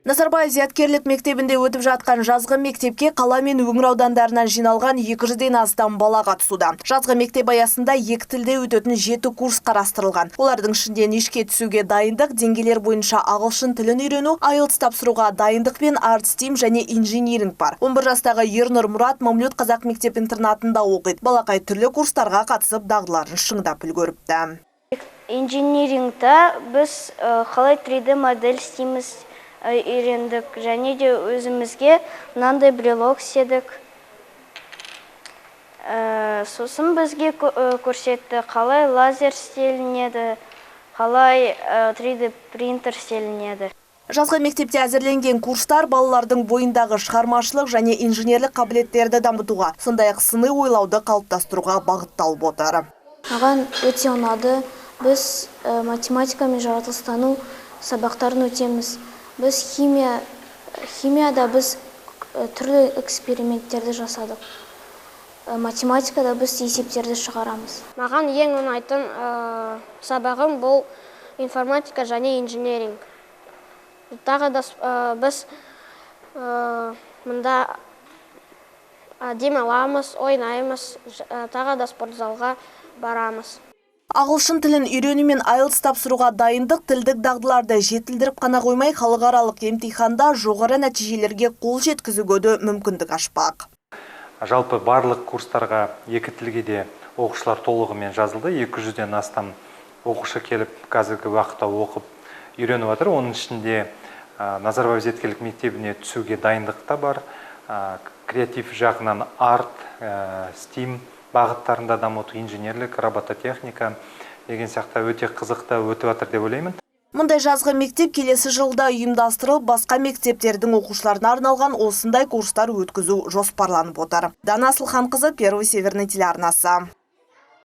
Назарбаев зияткерлік мектебінде өтіп жатқан жазғы мектепке қала мен өңір аудандарынан жиналған 200-ден астам бала қатысуда. Жазғы мектеп аясында екі тілде өтетін 7 курс қарастырылған. Олардың ішінде нишке түсуге дайындық, деңгейлер бойынша ағылшын тілін үйрену, IELTS тапсыруға дайындық пен арт-стим және инжиниринг бар. 11 жастағы Ернұр Мұрат Мамлют қазақ мектеп-интернатында оқиды. Балақай түрлі курстарға қатысып дағдыларын шыңдап үлгеріпті. Инжинирингта біз қалай 3D модель істейміз үйрендік, және де өзімізге мынандай брелок істедік. Сосын бізге көрсетті, қалай лазер істелінеді, қалай 3D принтер істелінеді. Жазғы мектепте әзірленген курстар балалардың бойындағы шығармашылық және инженерлік қабілеттерді дамытуға, сондай-ақ сыни ойлауды қалыптастыруға бағытталып отыр. Маған өте ұнады. Біз математика мен жаратылыстану сабақтарын өтеміз. Біз химияда біз түрлі эксперименттерді жасадық. Математикада біз есептерді шығарамыз. Маған ең ұнайтын сабағым бұл информатика және инженеринг. Тағы да біз мұнда демаламыз, ойнаймыз, тағы да спортзалға барамыз. Ағылшын тілін үйрену мен IELTS тапсыруға дайындық тілдік дағдыларды жетілдіріп қана қоймай, халықаралық емтиханда жоғары нәтижелерге қол жеткізуге де мүмкіндік ашпақ. Жалпы барлық курстарға екі тілге де оқушылар толығымен жазылды. 200-ден астам оқушы келіп, қазіргі уақытта оқып үйреніп отыр. Оның ішінде Назарбаев зияткерлік мектебіне түсуге дайындық та бар. Креатив жағынан арт, стим бағыттарында дамыту, инженерлік, робототехника деген сияқты өте қызықты өтіп жатыр деп ойлаймын. Мұндай жазғы мектеп келесі жылда ұйымдастырылып, басқа мектептердің оқушыларына арналған осындай курстар өткізу жоспарланып отыр. Дана Асылханқызы, Первый Северный телеарнасы.